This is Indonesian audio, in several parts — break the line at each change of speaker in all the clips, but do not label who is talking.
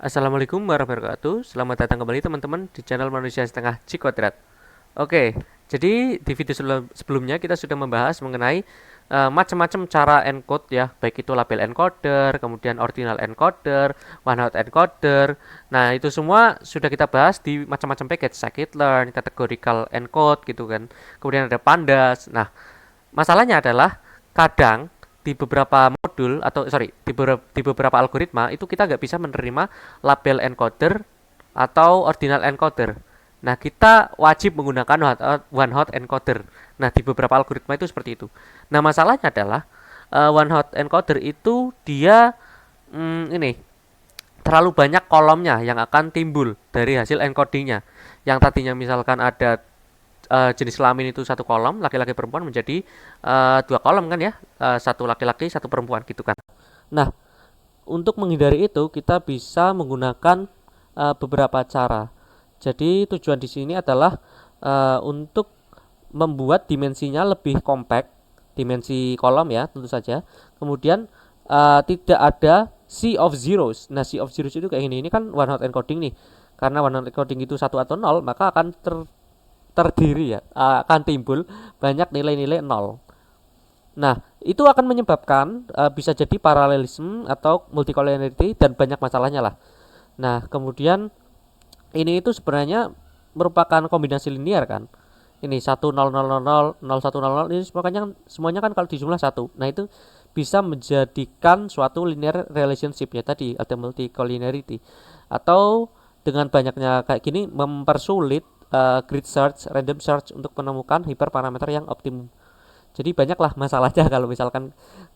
Assalamualaikum warahmatullahi wabarakatuh. Selamat datang kembali teman-teman di channel Manusia Setengah C Kuadrat. Oke, jadi di video sebelumnya kita sudah membahas mengenai macam-macam cara encode ya, baik itu label encoder, kemudian ordinal encoder, one hot encoder. Nah, itu semua sudah kita bahas di macam-macam package, scikit-learn, categorical encode gitu kan. Kemudian ada pandas. Nah, masalahnya adalah kadang di beberapa modul atau sorry di beberapa algoritma itu kita nggak bisa menerima label encoder atau ordinal encoder. Nah, kita wajib menggunakan one hot encoder. Nah, di beberapa algoritma itu seperti itu. Nah, masalahnya adalah one hot encoder itu dia ini terlalu banyak kolomnya yang akan timbul dari hasil encodingnya. Yang tadinya misalkan ada jenis kelamin itu satu kolom, laki-laki perempuan menjadi dua kolom kan ya, satu laki-laki satu perempuan gitu kan. Nah, untuk menghindari itu kita bisa menggunakan beberapa cara. Jadi tujuan di sini adalah untuk membuat dimensinya lebih compact, dimensi kolom ya tentu saja. Kemudian tidak ada sea of zeros. Nah, sea of zeros itu kayak gini. Ini kan one hot encoding nih. Karena one hot encoding itu satu atau nol, maka akan terdiri ya, akan timbul banyak nilai-nilai nol. Nah, itu akan menyebabkan bisa jadi paralelisme atau multicollinearity dan banyak masalahnya lah. Nah, kemudian ini itu sebenarnya merupakan kombinasi linear kan. Ini 1 0 0 0 0 1 0 0 ini semuanya kan kalau dijumlah satu. Nah, itu bisa menjadikan suatu linear relationship ya tadi atau multicollinearity. Atau dengan banyaknya kayak gini mempersulit grid search, random search untuk menemukan hiperparameter yang optimum. Jadi banyaklah masalahnya kalau misalkan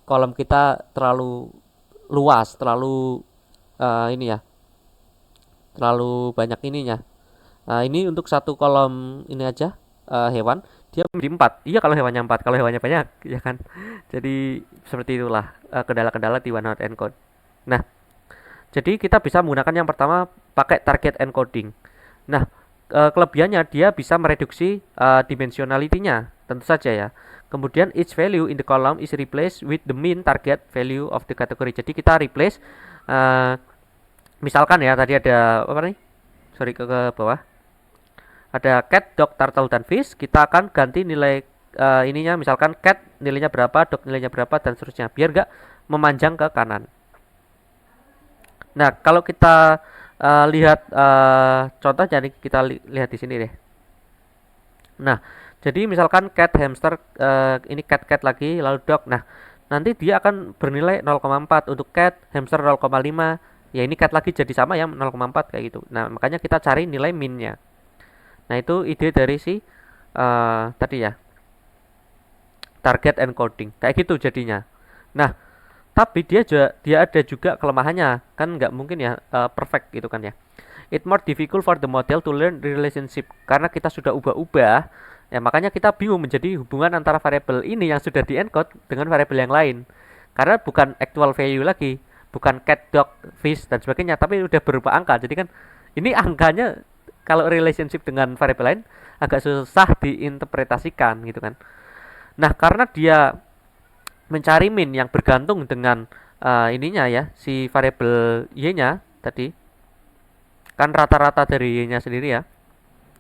kolom kita terlalu luas, terlalu ini ya, terlalu banyak ininya. Nah, ini untuk satu kolom ini aja hewan dia menjadi empat. Iya kalau hewannya empat, kalau hewannya banyak ya kan. Jadi seperti itulah kendala-kendala di one hot encode. Nah, jadi kita bisa menggunakan yang pertama pakai target encoding. Nah, kelebihannya dia bisa mereduksi dimensionality-nya, tentu saja ya. Kemudian each value in the column is replaced with the mean target value of the category. Jadi kita replace uh, misalkan ya tadi ada apa nih? Sorry ke bawah. Ada cat, dog, turtle dan fish. Kita akan ganti nilai ininya misalkan cat nilainya berapa, dog nilainya berapa dan seterusnya biar gak memanjang ke kanan. Nah, kalau kita lihat contoh jadi kita lihat di sini deh. Nah, jadi misalkan cat, hamster, ini cat lagi, lalu dog. Nah, nanti dia akan bernilai 0,4 untuk cat, hamster 0,5. Ya ini cat lagi jadi sama ya 0,4 kayak gitu. Nah, makanya kita cari nilai minnya. Nah, itu ide dari si tadi ya, target encoding. Kayak gitu jadinya. Nah, tapi dia ada juga kelemahannya. Kan nggak mungkin ya perfect gitu kan ya. It more difficult for the model to learn the relationship karena kita sudah ubah-ubah ya makanya kita bingung menjadi hubungan antara variabel ini yang sudah di encode dengan variabel yang lain karena bukan actual value lagi, bukan cat, dog, fish dan sebagainya tapi udah berupa angka. Jadi kan ini angkanya kalau relationship dengan variabel lain agak susah diinterpretasikan gitu kan. Nah, karena dia mencari min yang bergantung dengan ininya ya si variabel y-nya tadi kan rata-rata dari y-nya sendiri ya.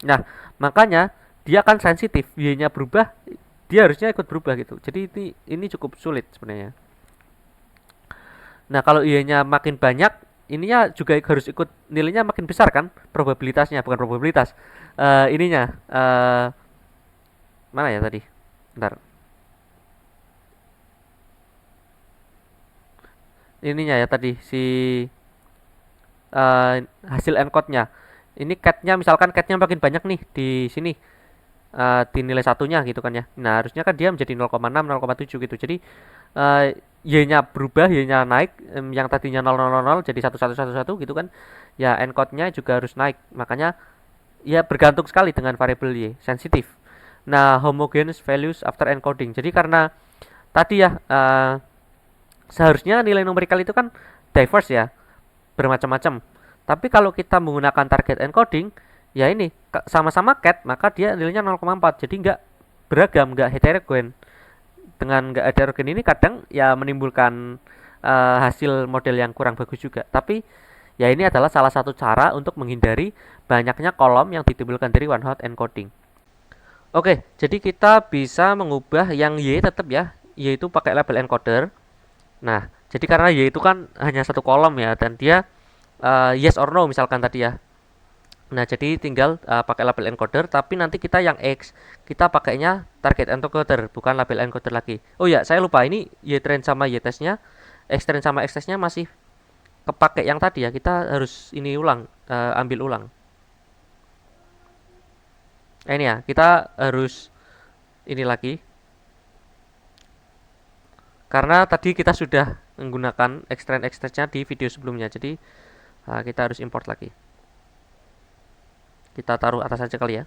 Nah, makanya dia akan sensitif, y-nya berubah, dia harusnya ikut berubah gitu. Jadi ini cukup sulit sebenarnya. Nah, kalau y-nya makin banyak, ininya juga harus ikut nilainya makin besar kan, probabilitasnya bukan probabilitas. Ininya mana ya tadi? Bentar. Ininya ya tadi si hasil encode-nya. Ini cat-nya misalkan cat-nya makin banyak nih di sini di nilai satunya gitu kan ya. Nah, harusnya kan dia menjadi 0,6, 0,7 gitu. Jadi y-nya berubah, y-nya naik, yang tadinya 0,000 jadi 1111 gitu kan. Ya, encode-nya juga harus naik. Makanya ya bergantung sekali dengan variabel y, sensitif. Nah, homogeneous values after encoding. Jadi karena tadi ya seharusnya nilai numerikal itu kan diverse ya, bermacam-macam. Tapi kalau kita menggunakan target encoding, ya ini sama-sama cat, maka dia nilainya 0,4. Jadi nggak beragam, nggak heterogen. Dengan nggak heterogen ini kadang ya menimbulkan hasil model yang kurang bagus juga. Tapi Ya ini adalah salah satu cara untuk menghindari banyaknya kolom yang ditimbulkan dari one hot encoding. Oke, jadi kita bisa mengubah yang Y tetap ya, yaitu pakai label encoder. Nah, jadi karena Y itu kan hanya satu kolom ya, dan dia yes or no misalkan tadi ya. Nah, jadi tinggal pakai label encoder, tapi nanti kita yang X, kita pakainya target encoder, bukan label encoder lagi. Oh ya, saya lupa, ini Y train sama Y testnya, X train sama X testnya masih kepake yang tadi ya. Kita harus ini ulang, ambil ulang. Ini ya, kita harus ini lagi, karena tadi kita sudah menggunakan extract extractnya di video sebelumnya, jadi kita harus import lagi. Kita taruh atas saja kali ya.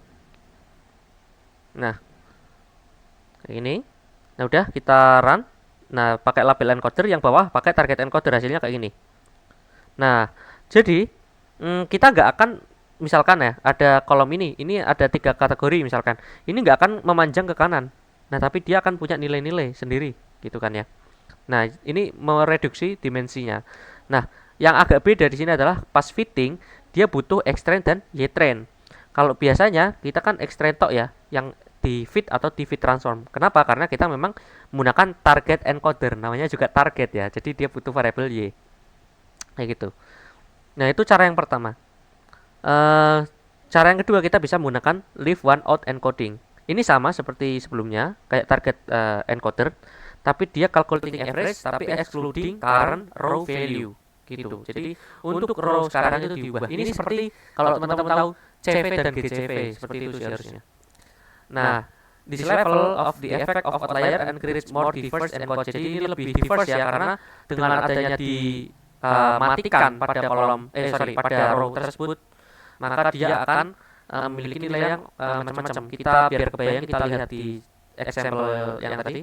Nah, kayak ini. Nah, udah kita run. Nah, pakai label encoder, yang bawah pakai target encoder, hasilnya kayak gini. Nah, jadi kita nggak akan, misalkan ya, ada kolom ini ada 3 kategori misalkan. Ini nggak akan memanjang ke kanan. Nah, tapi dia akan punya nilai-nilai sendiri, gitu kan ya. Nah, ini mereduksi dimensinya. Nah, yang agak beda di sini adalah pas fitting, dia butuh X-train dan Y-train. Kalau biasanya kita kan X-train tok ya, yang di fit atau di fit transform. Kenapa? Karena kita memang menggunakan target encoder, namanya juga target ya. Jadi dia butuh variabel Y. Kayak gitu. Nah, itu cara yang pertama. Eh, Cara yang kedua, kita bisa menggunakan leave one out encoding. Ini sama seperti sebelumnya, kayak target encoder, tapi dia calculating average tapi excluding current row value gitu. Jadi untuk row sekarang itu diubah. Ini seperti kalau teman-teman tahu CV dan GCV, seperti itu sih harusnya. Nah, this level of the effect of outlier and creates more diverse encode. Jadi ini lebih diverse ya, karena dengan adanya dimatikan pada kolom pada row tersebut, maka dia akan memiliki nilai yang macam-macam. Kita biar kebayang, kita lihat di example yang tadi.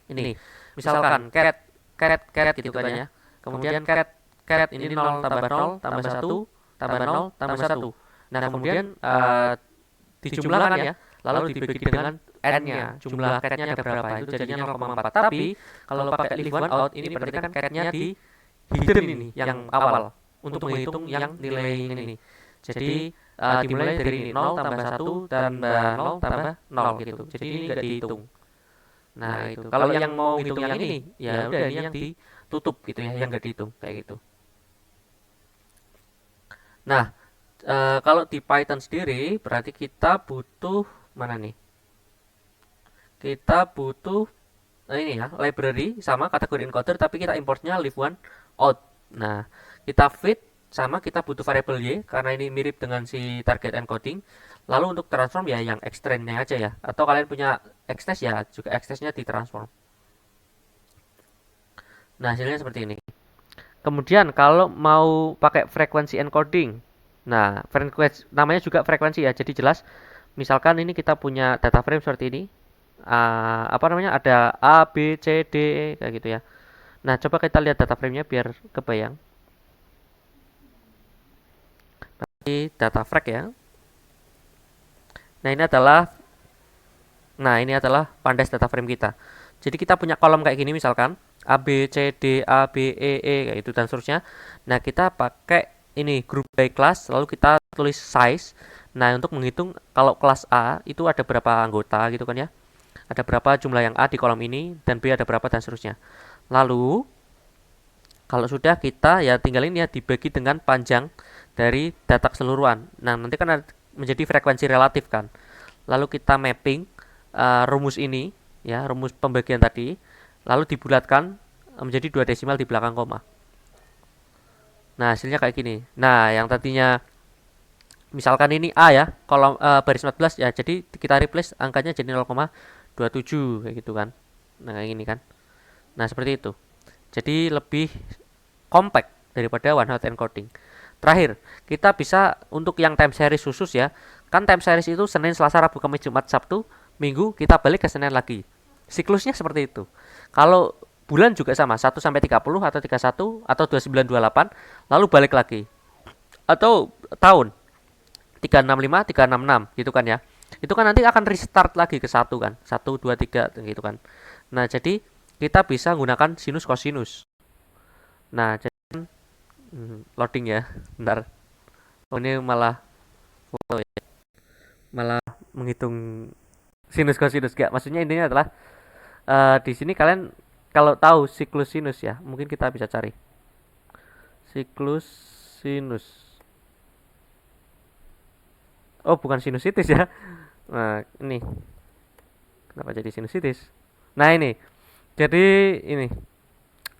Ini misalkan caret gitu kan ya. Kemudian caret ini 0 tambah 0 tambah 1 tambah 0 tambah 1. Nah, kemudian dijumlahkan ya, lalu dibagi dengan n-nya. Jumlah caretnya ada berapa? Itu jadinya 0,4. Tapi kalau pakai leave one out, ini berarti kan caretnya di hidden ini yang awal untuk menghitung yang nilai ini. Jadi dimulai dari ini 0 tambah 1 tambah 0 tambah 0 gitu. Jadi ini enggak dihitung. Nah, itu. Kalau yang mau hitung yang ini, ya udah ini yang ditutup gitu ya, yang enggak dihitung kayak gitu. Nah, kalau di Python sendiri berarti kita butuh mana nih? Kita butuh ini ya, library sama kategori encoder, tapi kita importnya leave one out. Nah, kita fit sama, kita butuh variabel Y karena ini mirip dengan si target encoding. Lalu untuk transform ya yang extrainnya aja ya, atau kalian punya extest ya juga extestnya ditransform. Nah, hasilnya seperti ini. Kemudian kalau mau pakai frekuensi encoding, nah frekuensi namanya juga frekuensi ya, jadi jelas. Misalkan ini kita punya data frame seperti ini, apa namanya, ada A, B, C, D, E kayak gitu ya. Nah, coba kita lihat data frame-nya biar kebayang. Ini data frag ya. Nah, ini adalah pandas data frame kita. Jadi kita punya kolom kayak gini misalkan A B C D A B E kayak itu dan seterusnya. Nah, kita pakai ini group by class, lalu kita tulis size. Nah, untuk menghitung kalau kelas A itu ada berapa anggota gitu kan ya. Ada berapa jumlah yang A di kolom ini dan B ada berapa dan seterusnya. Lalu kalau sudah, kita ya tinggal ini ya dibagi dengan panjang dari data keseluruhan. Nah, nanti kan menjadi frekuensi relatif kan. Lalu kita mapping rumus ini ya, rumus pembagian tadi, lalu dibulatkan menjadi 2 desimal di belakang koma. Nah, hasilnya kayak gini. Nah, yang tadinya misalkan ini A ya, kolom baris 14 ya, jadi kita replace angkanya jadi 0,27 kayak gitu kan. Nah, kayak gini kan. Nah, seperti itu. Jadi lebih compact daripada one hot encoding. Terakhir, kita bisa untuk yang time series khusus ya. Kan time series itu Senin, Selasa, Rabu, Kamis, Jumat, Sabtu, Minggu kita balik ke Senin lagi. Siklusnya seperti itu. Kalau bulan juga sama, 1 sampai 30 atau 31 atau 29 28, lalu balik lagi. Atau tahun 365 366 gitu kan ya. Itu kan nanti akan restart lagi ke 1 kan. 1 2 3 gitu kan. Nah, jadi kita bisa menggunakan sinus kosinus. Nah, jadi Loading ya. Bentar. Oh, ini malah menghitung sinus kosinus gak. Maksudnya intinya adalah di sini kalian kalau tahu siklus sinus ya, mungkin kita bisa cari siklus sinus. Oh, bukan sinusitis ya. Nah, ini kenapa jadi sinusitis? Nah, ini. Jadi ini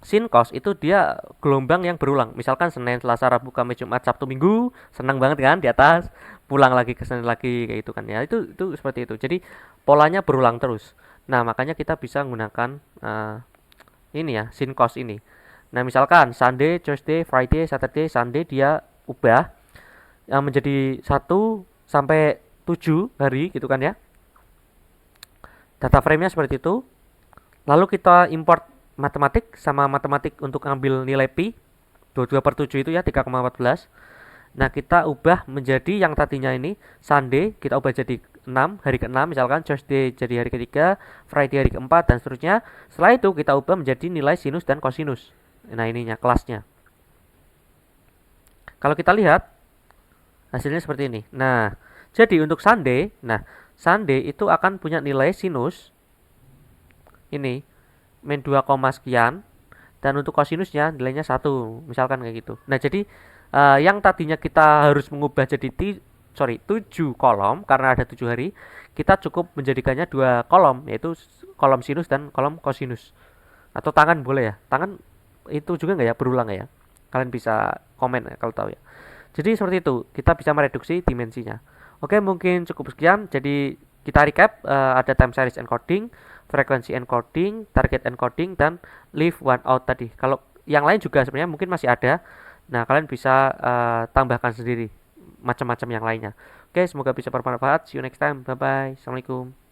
sin cos itu dia gelombang yang berulang. Misalkan Senin, Selasa, Rabu, Kamis, Jumat, Sabtu, Minggu, senang banget kan di atas, pulang lagi ke Senin lagi kayak itu kan ya. Itu seperti itu. Jadi polanya berulang terus. Nah, makanya kita bisa menggunakan ini ya, sin cos ini. Nah, misalkan Sunday, Tuesday, Friday, Saturday, Sunday dia ubah menjadi 1 sampai 7 hari gitu kan ya. Data frame-nya seperti itu. Lalu kita import matematik sama matematik untuk ambil nilai pi 22 per 7 itu ya 3,14. Nah, kita ubah menjadi yang tadinya ini Sunday, kita ubah jadi 6, hari ke-6 misalkan, Tuesday jadi hari ketiga, Friday hari keempat, dan seterusnya. Setelah itu kita ubah menjadi nilai sinus dan kosinus. Nah, ininya kelasnya. Kalau kita lihat hasilnya seperti ini. Nah, jadi untuk Sunday, Sunday itu akan punya nilai sinus ini min 2, sekian, dan untuk kosinusnya nilainya 1, misalkan kayak gitu. Nah, jadi yang tadinya kita harus mengubah jadi 7 kolom karena ada 7 hari, kita cukup menjadikannya 2 kolom, yaitu kolom sinus dan kolom kosinus. Atau tangan boleh ya. Tangan itu juga nggak ya, berulang ya. Kalian bisa komen ya kalau tahu ya. Jadi seperti itu, kita bisa mereduksi dimensinya. Oke, mungkin cukup sekian. Jadi kita recap, ada time series encoding, frekuensi encoding, target encoding, dan leave one out tadi. Kalau yang lain juga sebenarnya mungkin masih ada. Nah, kalian bisa tambahkan sendiri macam-macam yang lainnya. Oke, semoga bisa bermanfaat. See you next time. Bye bye. Assalamualaikum.